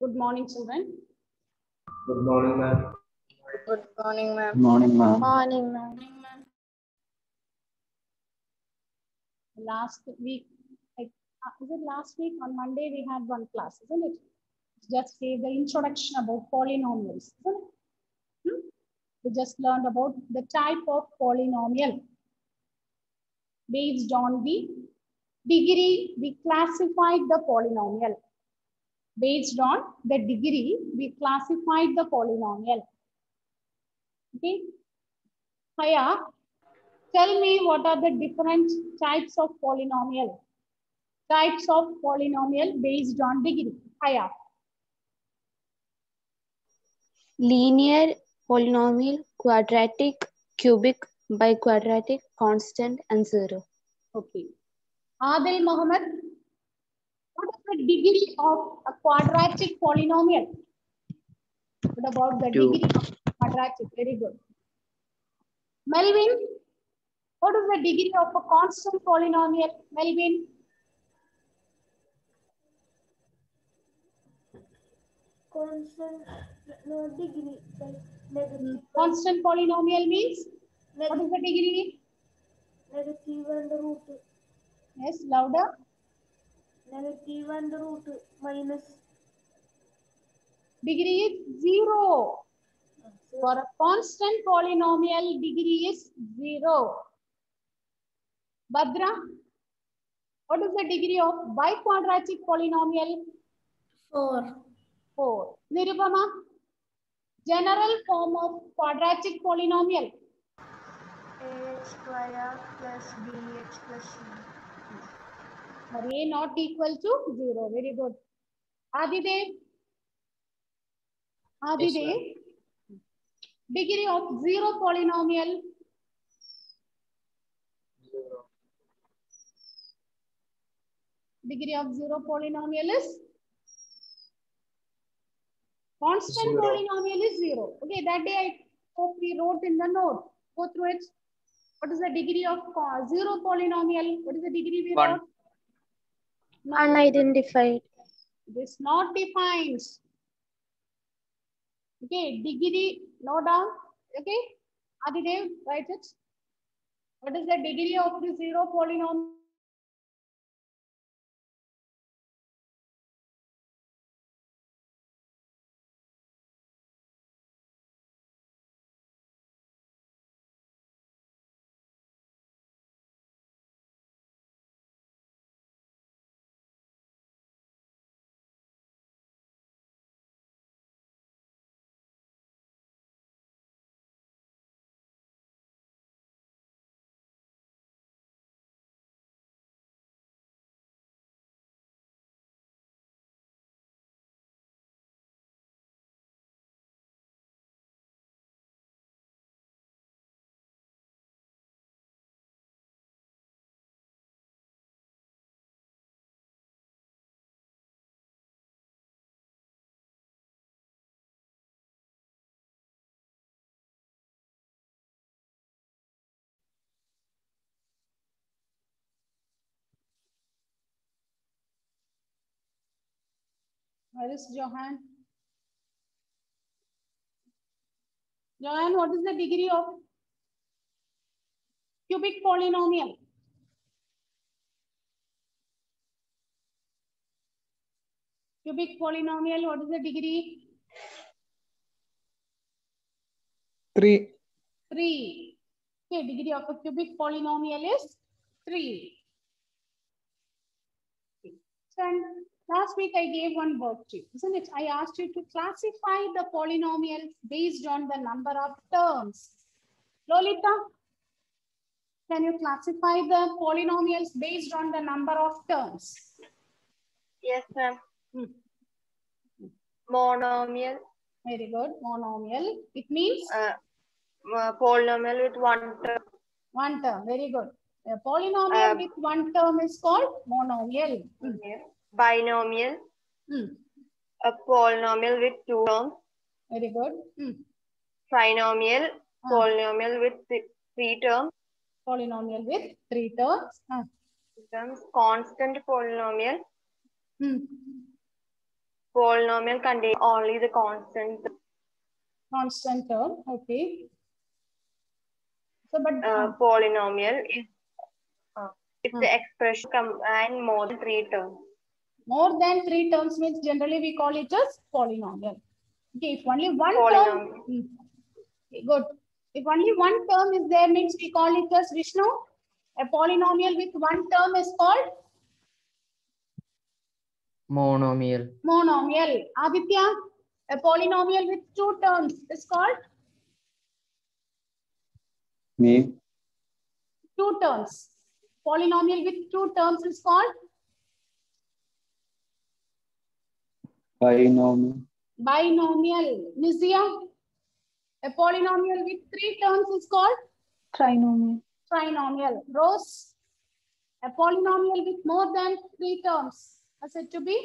Good morning, children. Good morning, ma'am. Good morning, ma'am. Morning, ma'am. Morning, ma'am. Last week, is it last week? On Monday, we had one class, isn't it? Just gave the introduction about polynomials, isn't it? We just learned about the type of polynomial. Based on the degree, we classified the polynomial. Based on the degree, we classified the polynomial. Okay. Haya, tell me what are the different types of polynomial? Types of polynomial based on degree. Haya. Linear, polynomial, quadratic, cubic, biquadratic, constant, and zero. Okay. Adil Mohammed, what is the degree of a quadratic polynomial? What about the 2. degree of quadratic? Very good. Melvin, what is the degree of a constant polynomial? Melvin? Constant degree, negative. Constant polynomial means? What is the degree? Negative and root. Yes, louder. Negative and root minus. Degree is 0. For a constant polynomial, degree is 0. Badra, what is the degree of biquadratic polynomial? 4. 4. Nirupama, general form of quadratic polynomial. Ax square plus bx plus c. But a not equal to 0. Very good. Adidev. Adidev. Degree of 0 polynomial. 0. Degree of 0 polynomial is? Constant 0. polynomial is 0. Okay, that day I hope we wrote in the note. Go through it. What is the degree of 0 polynomial? What is the degree we 1. wrote? No, Unidentified. it is not defined. Okay, degree, no down. Okay, Adidev, write it. What is the degree of the 0 polynomial? Where is Johan? Johan, what is the degree of cubic polynomial? Cubic polynomial, what is the degree? 3. 3. Okay, degree of a cubic polynomial is 3. And last week I gave one worksheet, isn't it? I asked you to classify the polynomials based on the number of terms. Lolita, can you classify the polynomials based on the number of terms? Yes, ma'am. Monomial. Very good. Monomial. It means? Polynomial with one term. One term. Very good. A polynomial with one term is called monomial. Binomial. A polynomial with 2 terms. Very good. Trinomial. Polynomial with 3 terms. Polynomial with 3 terms. Constant polynomial. polynomial contains only the constant Constant term. Okay. So, but polynomial is if Hmm. the expression combines more than 3 terms. More than 3 terms means generally we call it as polynomial. Okay, if only one Polynomial. term, okay, good. If only one term is there means we call it as Vishnu. A polynomial with one term is called monomial. Monomial. Aditya, a polynomial with 2 terms is called Me. 2 terms. Polynomial with 2 terms is called Binomial. binomial. Nizia, a polynomial with 3 terms is called Trinomial. trinomial. Rose, a polynomial with more than 3 terms are said to be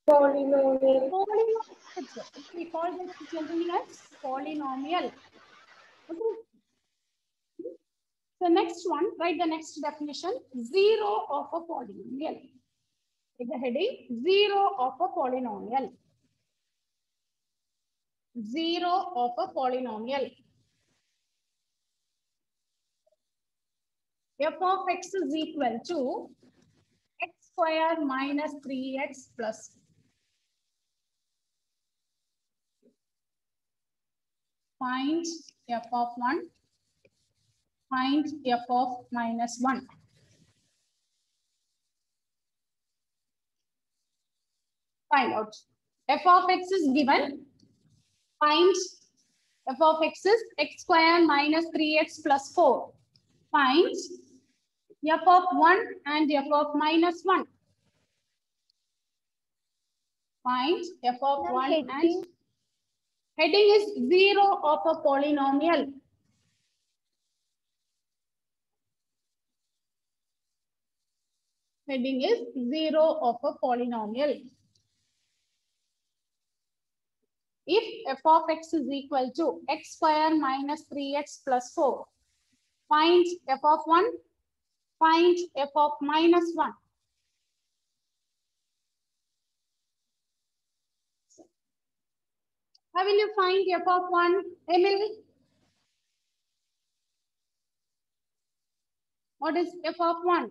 Polynomial. polynomial. We call this generally as polynomial. Okay. So next one, write the next definition. 0 of a polynomial. Take the heading 0 of a polynomial. 0 of a polynomial. F of x is equal to x square minus 3x plus. Find f of 1. Find f of minus 1. Find out. F of x is given. Find f of x is x square minus 3x plus 4. Find f of 1 and f of minus 1. Find f of 1 and heading is 0 of a polynomial. Heading is 0 of a polynomial. If f of x is equal to x square minus 3x plus 4, find f of 1, find f of minus 1. How will you find f of 1? Emily? What is f of 1?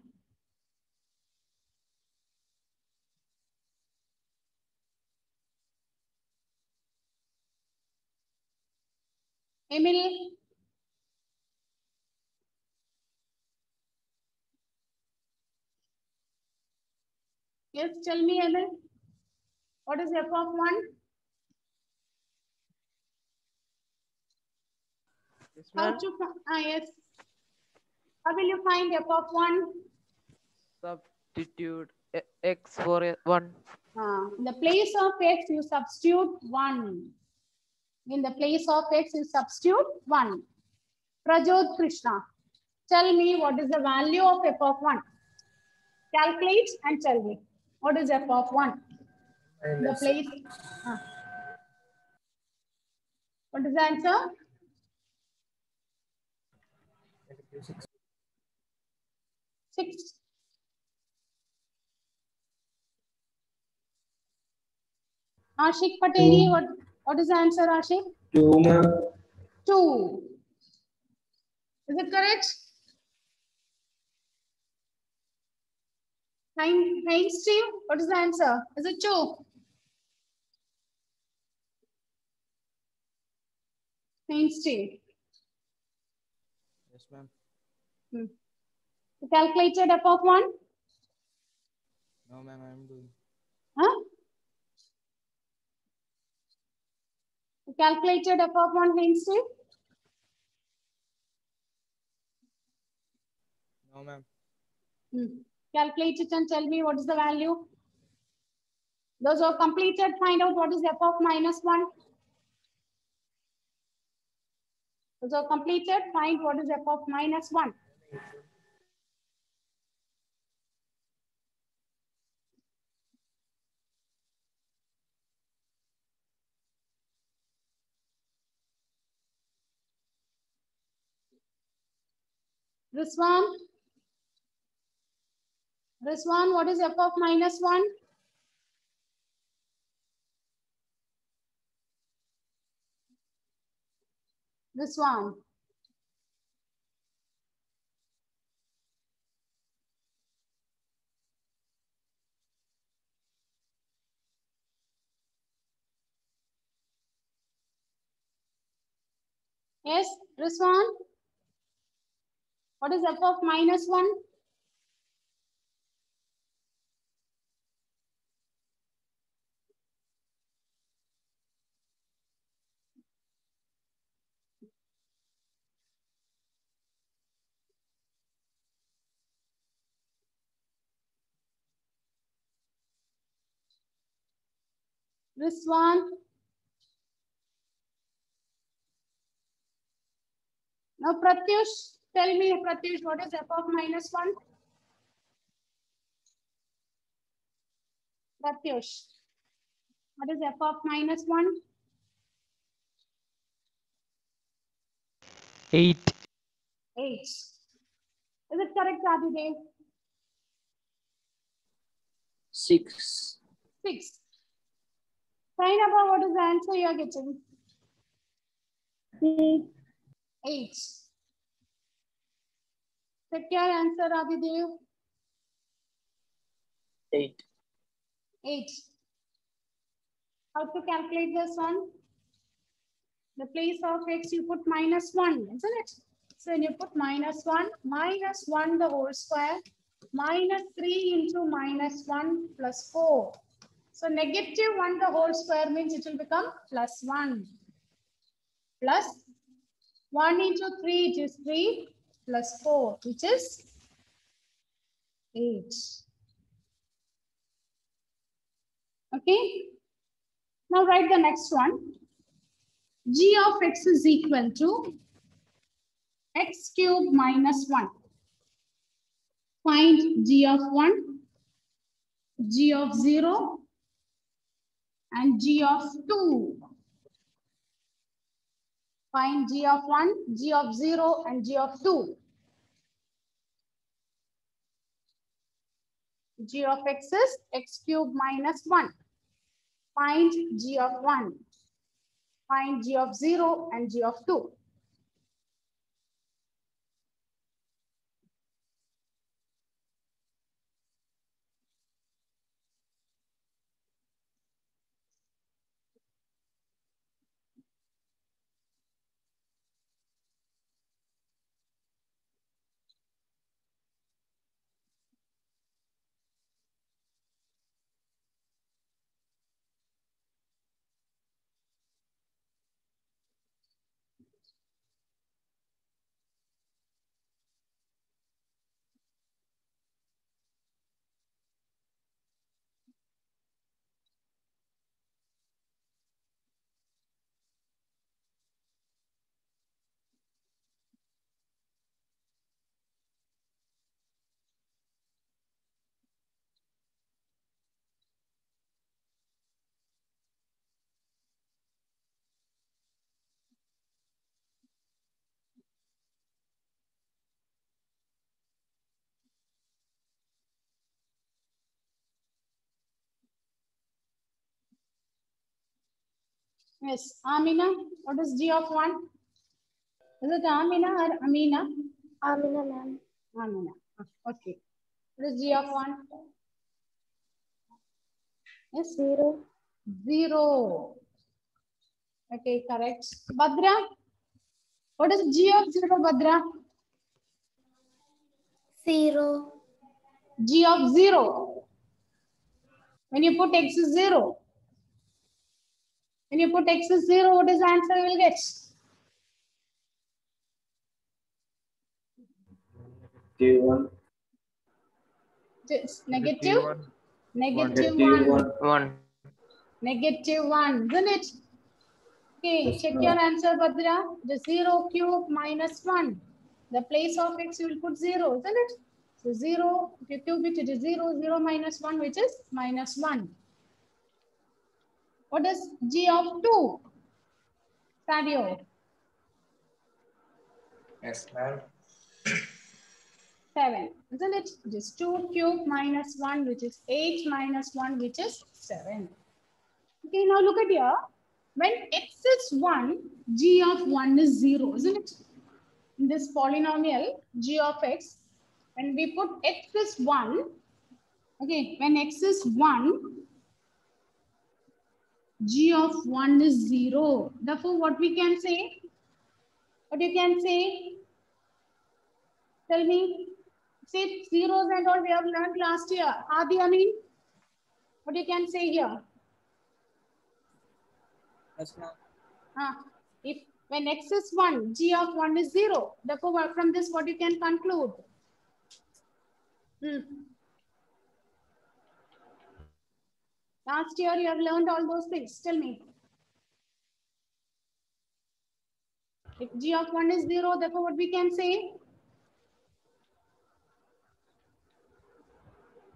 Emily? Yes, tell me, Emily. What is f of 1? Yes, How ma'am. to yes. How will you find f of 1? Substitute x for 1. In the place of x, you substitute 1. In the place of x, you substitute 1. Prajot Krishna, tell me what is the value of f of 1. Calculate and tell me. What is f of 1? The place. What is the answer? 6. Ashik Pateli, what is the answer, Ashik? 2, ma'am. 2. Is it correct? Heinz Steve, what is the answer? Is it 2? Heinz Steve. Yes, ma'am. You calculated f of 1? No, ma'am, I am doing. Huh? You calculated f of 1, Heinz Steve? No, ma'am. Calculate it and tell me what is the value. Those who are completed, find out what is f of minus 1. Those who are completed, find what is f of minus 1. Rizwan, what is f of minus 1? This one. Yes, this one. What is f of minus 1? This one. Now, Pratyush, tell me, Pratyush, what is f of minus 1? Pratyush, what is f of minus 1? 8. 8. Is it correct, Adidev? 6. 6. Sainaba, what is the answer you are getting? 8. Check your answer, Adidev. 8. 8. How to calculate this one? The place of x you put minus 1, isn't it? So when you put minus 1 the whole square, minus 3 into minus 1 plus 4. So negative 1 the whole square means it will become plus 1. Plus 1 into 3, it is 3 plus 4, which is 8. Okay. Now write the next one. G of x is equal to x cube minus 1. Find g of 1, g of 0, and g of 2. Find g of 1, g of 0, and g of 2. G of x is x cube minus 1. Find g of 1. Find g of 0 and g of 2. Yes, Amina, what is g of 1? Is it Amina or Amina? Amina, ma'am. Amina. Okay. What is g of 1? Yes, 0. 0. Okay, correct. Badra, what is g of 0, Badra? 0. G of 0. When you put x is 0. When you put x is 0, what is the answer you will get? J1. It's negative? Negative Negative 1. 1. Negative 1, isn't it? Okay, Yes, check ma'am. your answer, Badra. The 0 cube minus 1. The place of x you will put 0, isn't it? So 0, if you cube it, it is 0. 0 minus 1, which is minus 1. What is g of 2? Sadio. Yes, ma'am. 7, isn't it? It is 2 cube minus 1, which is 8 minus 1, which is 7. Okay, now look at here. When x is 1, g of 1 is 0, isn't it? In this polynomial, g of x, when we put x is 1, okay, when x is 1, g of 1 is 0. Therefore, what we can say? What you can say? Tell me. See, zeros and all we have learned last year. Adi, I mean, what you can say here? Yes, ma'am. If when x is 1, g of 1 is 0. Therefore, from this, what you can conclude? Last year, you have learned all those things. Tell me. If g of 1 is 0, therefore, what we can say?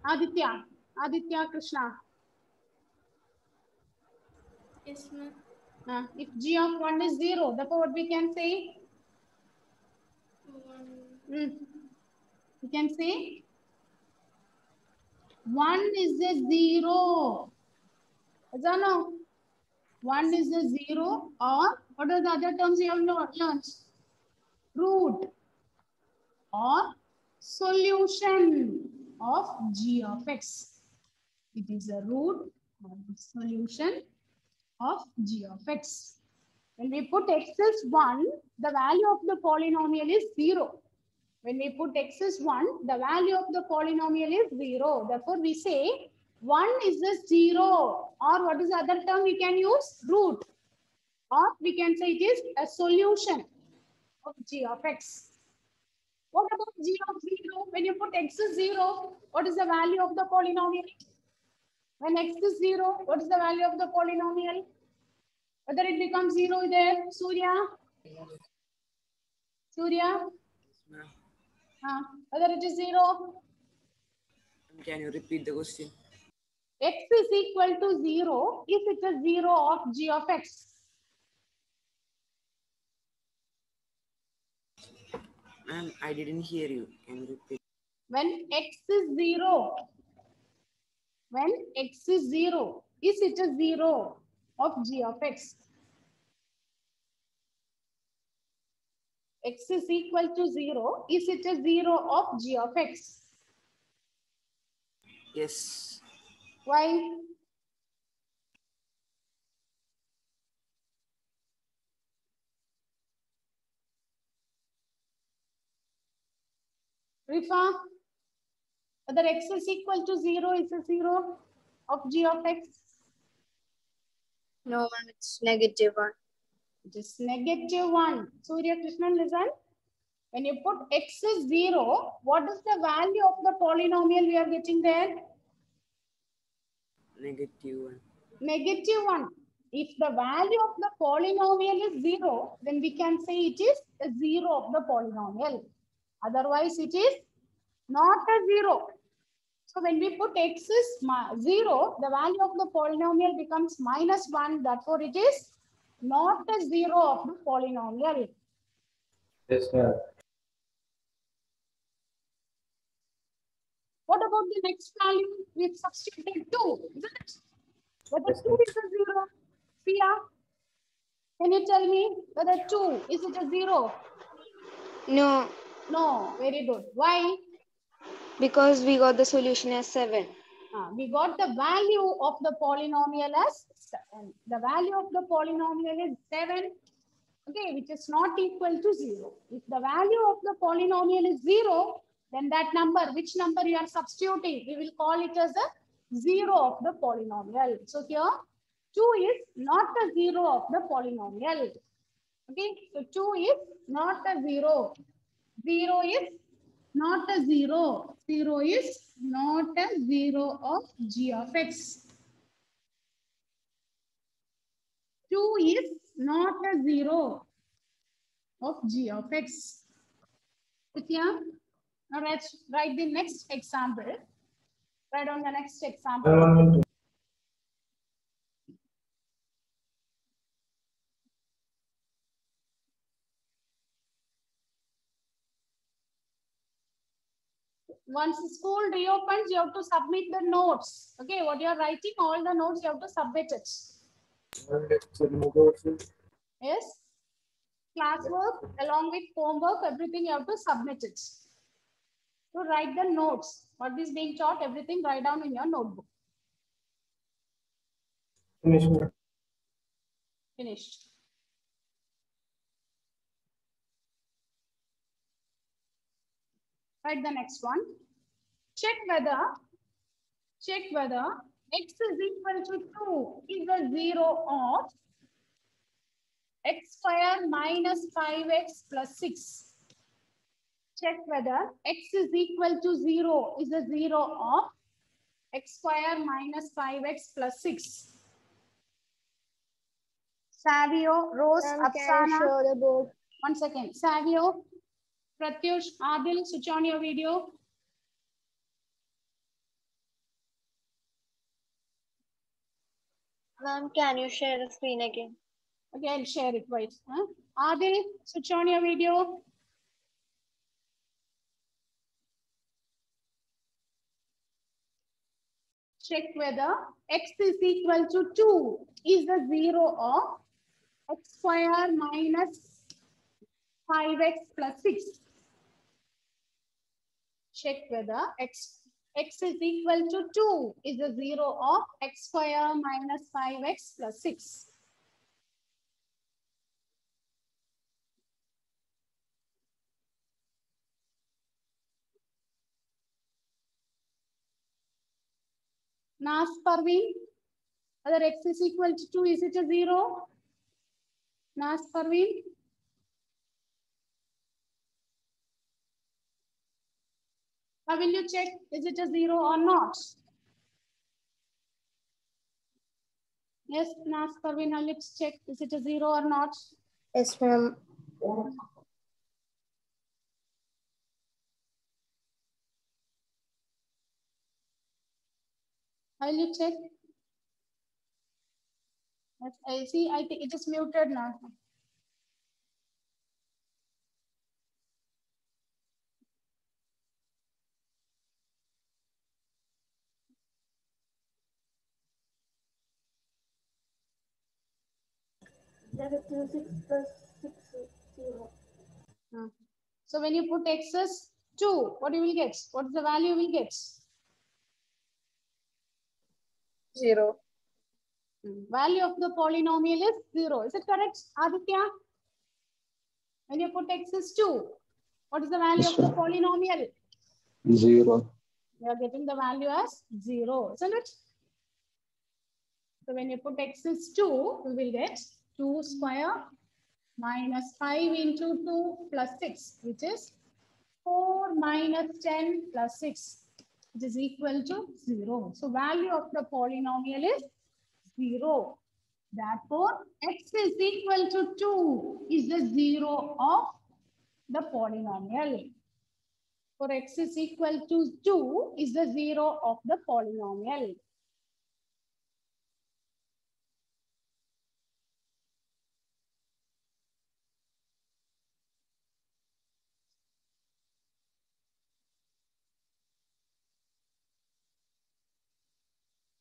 Aditya, Krishna. Yes, ma'am. If g of 1 is 0, therefore, what we can say? 1. We can say 1 is a 0. Is that no? 1 is a 0, or what are the other terms you have learned? Root or solution of g of x. It is a root or solution of g of x. When we put x is 1, the value of the polynomial is 0. When we put x is 1, the value of the polynomial is 0. Therefore, we say 1 is a 0. Or what is the other term we can use? Root. Or we can say it is a solution of g of x. What about g of 0? When you put x is 0, what is the value of the polynomial? When x is 0, what is the value of the polynomial? Whether it becomes 0 there, Surya? Whether it is 0? Can you repeat the question? X is equal to 0 if it is 0 of g of x. Ma'am, I didn't hear you. Can you repeat? When x is 0, is it a 0 of g of x? X is equal to 0, is it a 0 of g of x? Yes. Why? Rifa, whether x is equal to 0 is a 0 of g of x? No, ma'am, it's -1. It is -1. Surya Krishnan, listen. When you put x is 0, what is the value of the polynomial we are getting there? -1. -1. If the value of the polynomial is 0, then we can say it is a 0 of the polynomial. Otherwise, it is not a 0. So when we put x is 0, the value of the polynomial becomes -1. Therefore, it is not a 0 of the polynomial. Yes, ma'am. What about the next value? We've substituted 2, isn't it? Whether Yes, 2 ma'am. is a 0? Sia, can you tell me whether 2 is it a 0? No, No, very good. Why? because we got the solution as 7. We got the value of the polynomial as 7. The value of the polynomial is 7, okay, which is not equal to 0. If the value of the polynomial is 0, then that number, which number you are substituting, we will call it as a 0 of the polynomial. So here, 2 is not a 0 of the polynomial. Okay, so 2 is not a 0. 0 is not a 0. 0 is not a 0 of g of x. 2 is not a 0 of g of x. Vidya, now let's write the next example. Write on the next example. 1 minute. Once school reopens, you have to submit the notes. Okay, what you are writing, all the notes you have to submit it. Yes. Classwork along with homework, everything you have to submit it. To write the notes. What is being taught, everything write down in your notebook. Finished. Write the next one. Check whether x is equal to 2 is a 0 of x square minus 5x plus 6. Check whether x is equal to 0 is a 0 of x square minus 5x plus 6. Savio, Rose, Ma'am, can you Apsana. show the board? 1 second. Savio, Pratyush, Adil, switch on your video. Ma'am, can you share the screen again? Okay, I'll share it. Wait. Huh? Adil, switch on your video. Check whether x is equal to 2 is the 0 of x square minus 5x plus 6. Check whether x is equal to 2 is the 0 of x square minus 5x plus 6. Nas Parveen, whether x is equal to 2, is it a 0? Nas Parveen? How will you check? Is it a 0 or not? Yes, Nas Parveen, now let's check. Is it a 0 or not? Yes, ma'am. How will you check? Yes, I see. I think it is muted now. So when you put x as 2, what you will get? What is the value you will get? 0. Value of the polynomial is 0. Is it correct, Aditya? When you put x as 2, what is the value of the polynomial? 0. You are getting the value as 0, isn't it? So when you put x as 2, we will get 2 square minus 5 into 2 plus 6, which is 4 minus 10 plus 6, which is equal to 0. So value of the polynomial is 0. Therefore, x is equal to 2 is the 0 of the polynomial. For x is equal to 2 is the 0 of the polynomial.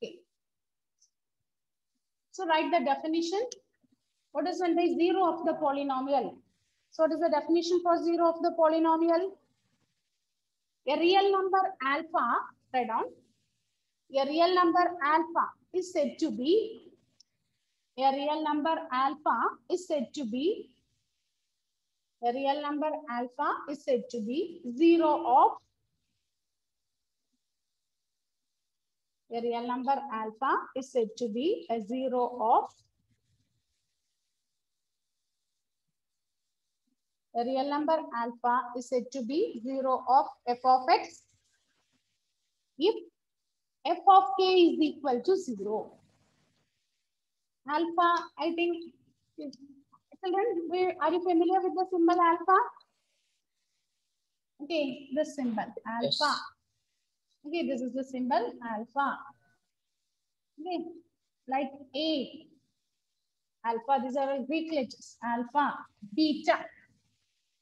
Okay. So write the definition. What is meant by 0 of the polynomial? So what is the definition for 0 of the polynomial? A real number alpha, write down. A real number alpha is said to be, a real number alpha is said to be, a real number alpha is said to be 0 of, a real number alpha is said to be a 0 of, a real number alpha is said to be 0 of f of x if f of k is equal to 0. Alpha, I think, children, are you familiar with the symbol alpha? Okay, the symbol alpha. Yes. Okay, this is the symbol alpha. Okay, like A, alpha, these are all Greek letters. Alpha, beta.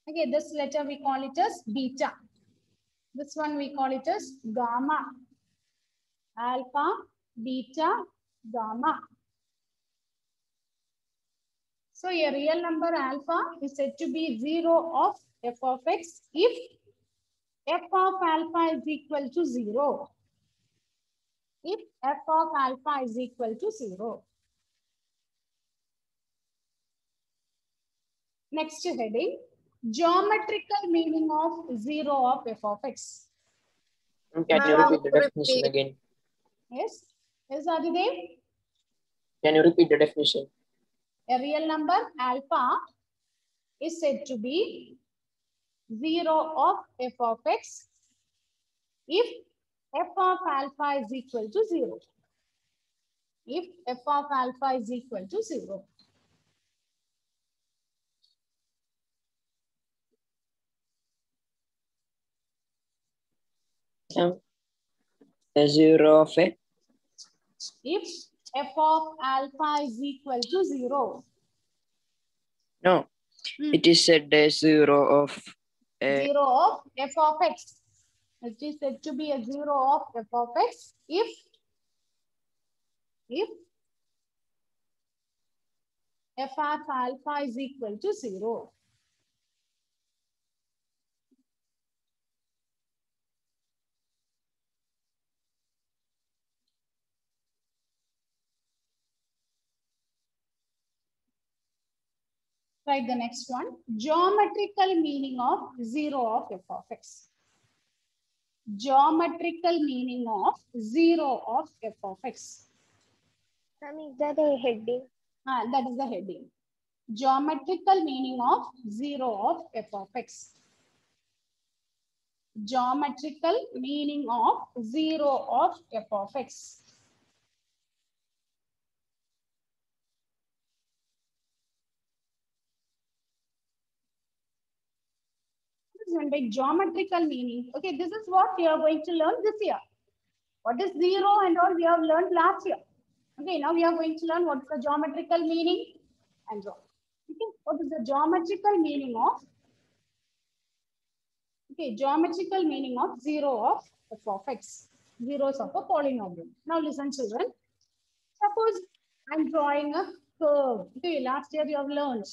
Okay, this letter we call it as beta. This one we call it as gamma. Alpha, beta, gamma. So a real number alpha is said to be 0 of f of x if f of alpha is equal to 0. If f of alpha is equal to 0. Next heading, geometrical meaning of 0 of f of x. Can you repeat the definition again? Yes, yes, Adidev. Can you repeat the definition? A real number alpha is said to be 0 of f of x if f of alpha is equal to 0. If f of alpha is equal to 0. The 0 of a If f of alpha is equal to 0. no. It is said a 0 of a 0 of f of x. It is said to be a 0 of f of x if f of alpha is equal to 0. Write the next one. Geometrical meaning of 0 of f of x. Geometrical meaning of 0 of f of x. Ma'am, is that a heading? That is the heading. Geometrical meaning of 0 of f of x. Geometrical meaning of 0 of f of x. By geometrical meaning. Okay, this is what we are going to learn this year. What is 0 and all we have learned last year. Okay, now we are going to learn what is the geometrical meaning and so. Okay, what is the geometrical meaning of? Okay, geometrical meaning of 0 of f of x. Zeros of a polynomial. Now listen, children. Suppose I'm drawing a curve. Okay, last year you have learned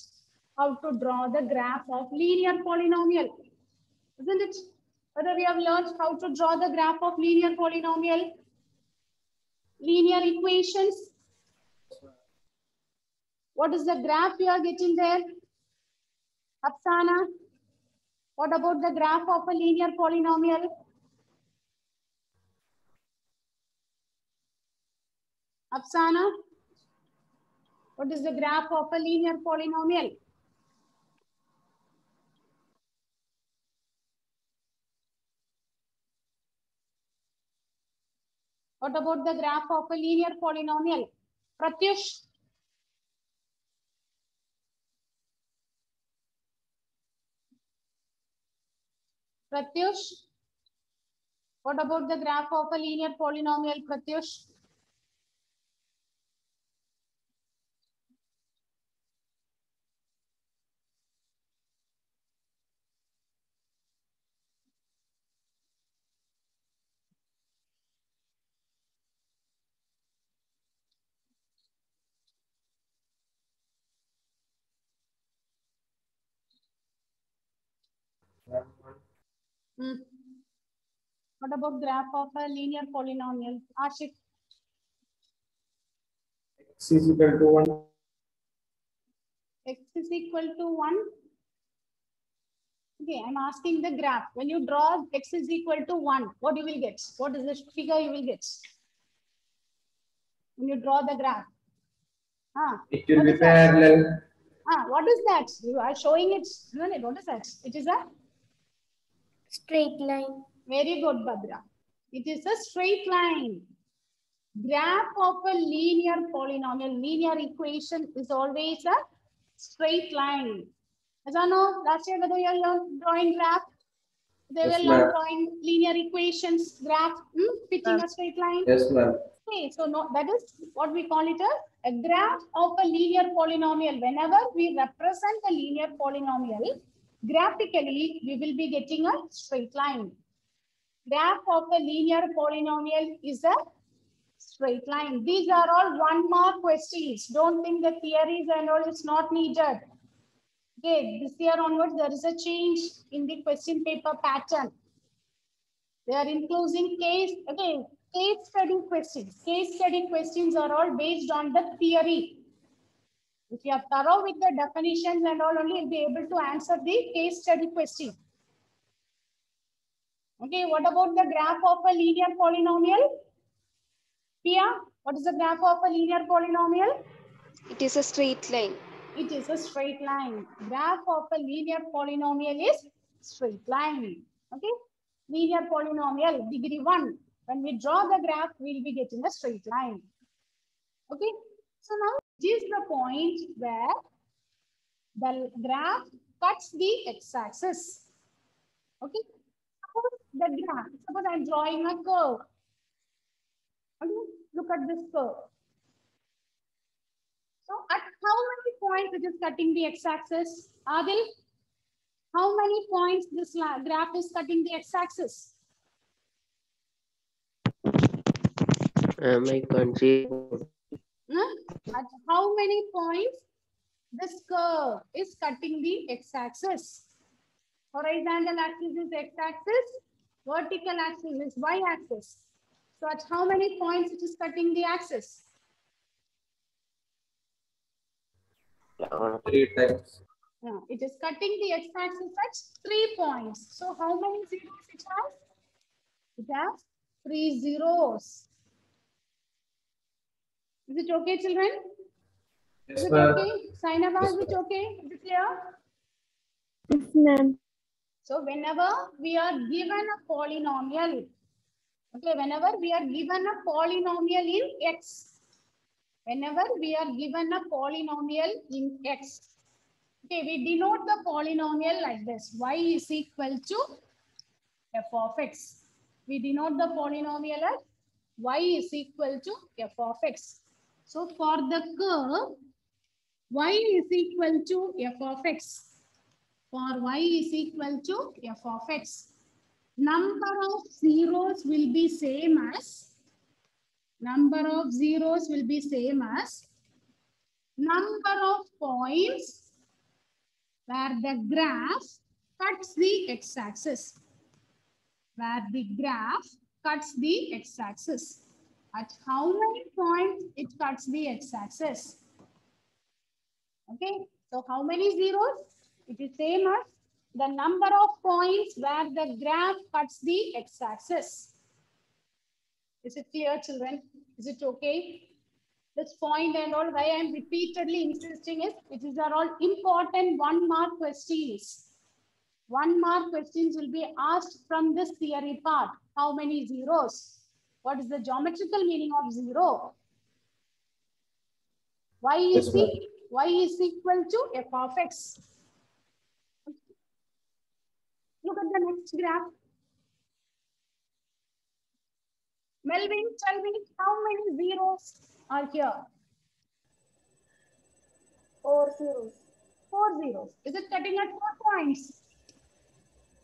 how to draw the graph of linear polynomial. Isn't it? Whether we have learned how to draw the graph of linear polynomial, linear equations. What is the graph you are getting there? Afsana, what about the graph of a linear polynomial? Afsana, what is the graph of a linear polynomial? What about the graph of a linear polynomial? Pratyush. Pratyush. What about the graph of a linear polynomial, Pratyush? What about graph of a linear polynomial? Ashik. x is equal to 1. X is equal to 1. Okay, I'm asking the graph. When you draw x is equal to 1, what you will get? What is the figure you will get? When you draw the graph. It will be parallel. What is that? You are showing it. Isn't it? What is that? It is a Straight line. very good, Badra. It is a straight line. Graph of a linear polynomial, linear equation is always a straight line. As I know, last year whether you learned drawing graph, they Yes, will learn ma'am. drawing linear equations, graph, fitting a straight line. Yes, ma'am. Okay, so no, that is what we call it a graph of a linear polynomial. Whenever we represent a linear polynomial, graphically, we will be getting a straight line. Graph of a linear polynomial is a straight line. These are all 1 mark questions. Don't think the theories and all is not needed. Okay, this year onwards, there is a change in the question paper pattern. They are including case study questions. Case study questions are all based on the theory. If you are thorough with the definitions and all, only you'll be able to answer the case study question. Okay, what about the graph of a linear polynomial? Pia, what is the graph of a linear polynomial? It is a straight line. It is a straight line. Graph of a linear polynomial is straight line. Okay, linear polynomial, degree 1. When we draw the graph, we'll be getting a straight line. Okay, so now this is the point where the graph cuts the x-axis. Okay, suppose the graph, suppose I'm drawing a curve. Okay, look at this curve. So at how many points it is cutting the x-axis? Adil, how many points this graph is cutting the x-axis? I can't see. At how many points this curve is cutting the x-axis? Horizontal axis is x-axis, vertical axis is y-axis. So at how many points it is cutting the axis? 3 times. It is cutting the x-axis at 3 points. So how many zeros it has? It has 3 zeros. Is it okay, children? Is it okay? Sainaba, is it okay? Is it clear? Yes, ma'am. So whenever we are given a polynomial, okay, whenever we are given a polynomial in x, whenever we are given a polynomial in x, okay, we denote the polynomial like this. Y is equal to f of x. We denote the polynomial as y is equal to f of x. So for the curve, y is equal to f of x. For y is equal to f of x. Number of zeros will be same as number of points where the graph cuts the x-axis. Where the graph cuts the x-axis. At how many points it cuts the x-axis? Okay, so how many zeros? It is same as the number of points where the graph cuts the x-axis. Is it clear, children? Is it okay? This point and all, why I am repeatedly insisting is, these are all important 1 mark questions. 1 mark questions will be asked from this theory part. How many zeros? What is the geometrical meaning of zero? Y is equal to f of x. Look at the next graph. Melvin, tell me how many zeros are here? 4 zeros. 4 zeros. Is it cutting at 4 points?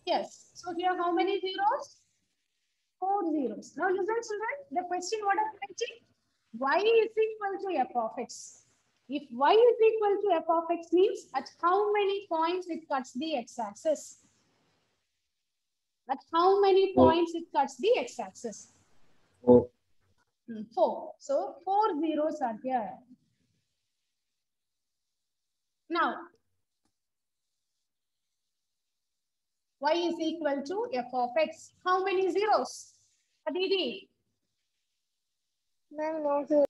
Yes. So here how many zeros? 4 zeros. Now listen, children, the question what I'm writing? Y is equal to f of x. If y is equal to f of x means at how many points it cuts the x-axis? At how many points it cuts the x-axis? 4. 4. So 4 zeros are here. Now, y is equal to f of x. How many zeros? Aditi? Ma'am, no zero.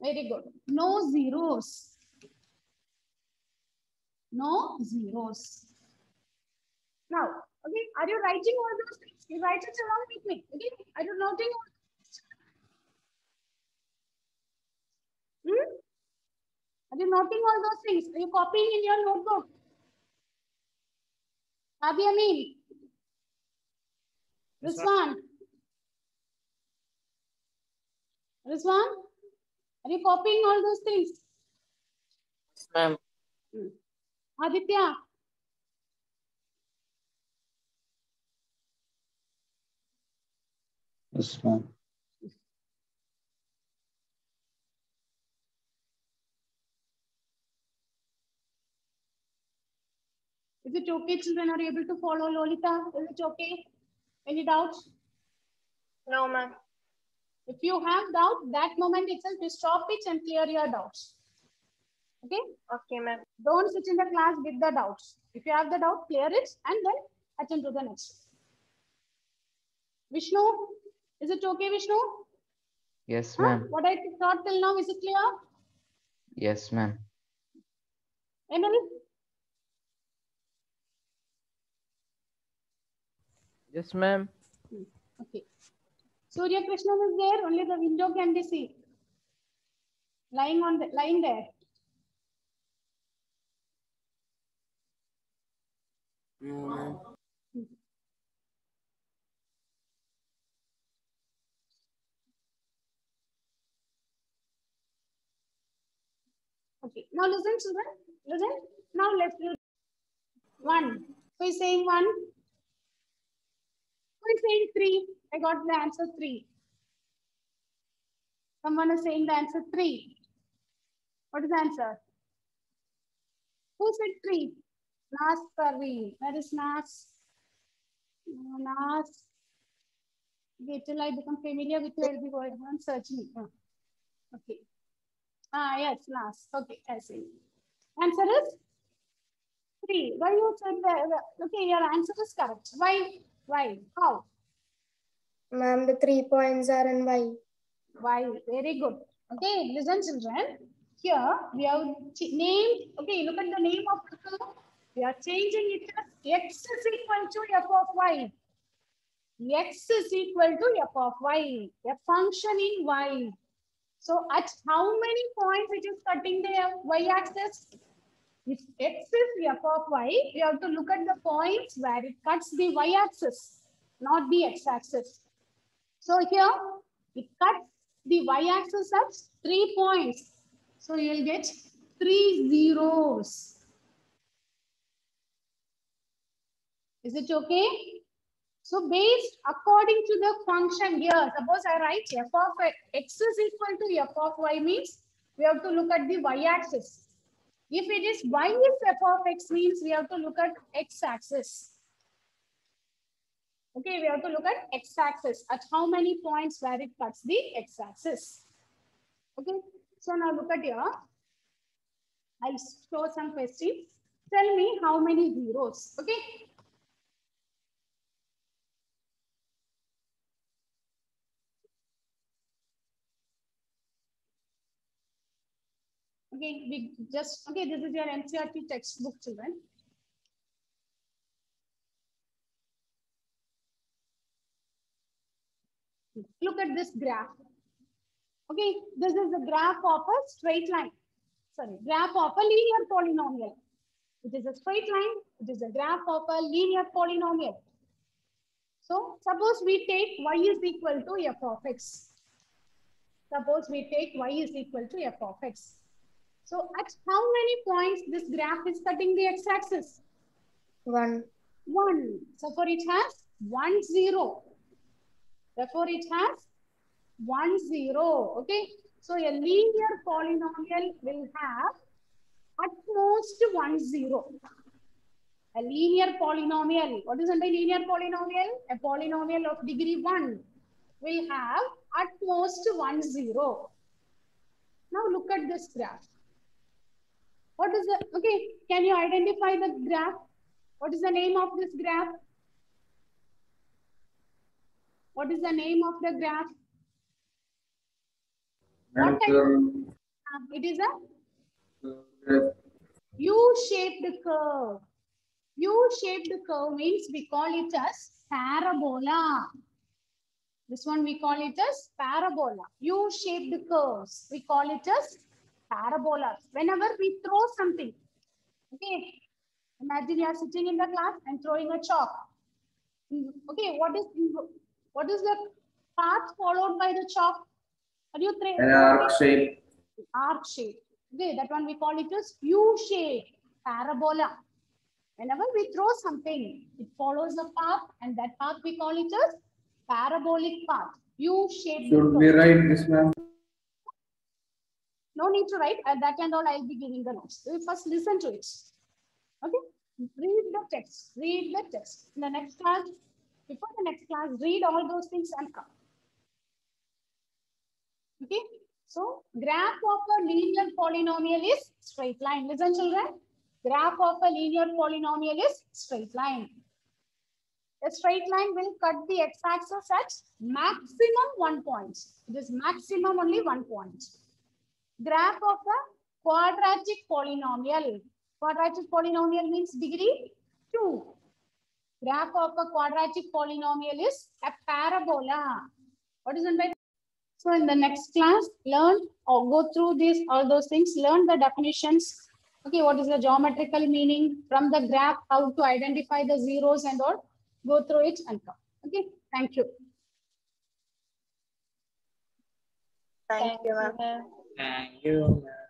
Very good. No zeros. No zeros. Now, okay, are you writing all those things? You write it along with me. Okay, are you noting all those? Are you noting all those things? Are you copying in your notebook? Amin. Rizwan. Rizwan, are you copying all those things? Yes, ma'am. Aditya. Yes, ma'am. Is it okay, children? Are you able to follow Lolita? Is it okay? Any doubts? No, ma'am. If you have doubt, that moment itself you stop it and clear your doubts. Okay? Okay, ma'am. Don't sit in the class with the doubts. If you have the doubt, clear it and then attend to the next. Vishnu, is it okay, Vishnu? Yes, Huh? ma'am. What I taught till now, is it clear? Yes, ma'am. Emily? Yes, ma'am. Okay. Surya Krishnan is there, only the window can be seen. Lying there. No, ma'am. Okay. Now listen, children. Listen. Now let's do 1. Who is saying 1? Who is saying 3? I got the answer 3. Someone is saying the answer 3. What is the answer? Who said 3? Nas Parveen. Where is Nas? Nas. Okay, till I become familiar with you, I'll be going on searching. Okay. Yes, Nas. Okay, I see. Answer is 3. Why you said that? Okay, your answer is correct. Why? Why? How? Ma'am, the 3 points are in Y. Why? Very good. Okay, listen, children. Here we have named. Okay, look at the name of the curve. We are changing it as x is equal to f of y. X is equal to f of y. A function in y. So at how many points it is cutting the y-axis? If x is f of y, we have to look at the points where it cuts the y-axis, not the x-axis. So here it cuts the y-axis at 3 points. So you will get 3 zeros. Is it okay? So based according to the function here, suppose I write f of x is equal to f of y means we have to look at the y-axis. If it is y is f of x means we have to look at x-axis. Okay, we have to look at x-axis at how many points where it cuts the x-axis. Okay, so now look at here. I'll show some questions. Tell me how many zeros. Okay. Okay, this is your NCERT textbook, children. Look at this graph. Okay, this is the graph of a straight line. Sorry, graph of a linear polynomial. It is a straight line. It is a graph of a linear polynomial. So suppose we take y is equal to f of x. Suppose we take y is equal to f of x. So at how many points this graph is cutting the x-axis? 1. 1. So for it has 1, 0. Therefore it has 1, 0. Okay. So a linear polynomial will have at most 1, 0. A linear polynomial. What is a linear polynomial? A polynomial of degree 1 will have at most 1, 0. Now look at this graph. What is the, okay, can you identify the graph? What is the name of this graph? What is the name of the graph? What type of, it is a U-shaped curve. U-shaped curve means we call it as parabola. This one we call it as parabola. U-shaped curves, we call it as parabola. Whenever we throw something, okay, imagine you are sitting in the class and throwing a chalk. Okay, what is the path followed by the chalk? Are you An arc shape. Arc shape. Okay, that one we call it as U-shape parabola. Whenever we throw something, it follows a path, and that path we call it as parabolic path. U-shaped. Should we write this, ma'am? No need to write. At that and all, I'll be giving the notes. So first listen to it. Okay. Read the text. Read the text. In the next class, before the next class, read all those things and come. Okay. So, graph of a linear polynomial is straight line. Listen, children. Graph of a linear polynomial is straight line. A straight line will cut the x-axis at maximum 1 point. It is maximum only 1 point. Graph of a quadratic polynomial. Quadratic polynomial means degree 2. Graph of a quadratic polynomial is a parabola. What is it by? So in the next class, learn or go through this, all those things, learn the definitions. Okay, what is the geometrical meaning from the graph, how to identify the zeros and all. Go through it and come. Okay, thank you. Thank you, ma'am. Thank you, ma'am.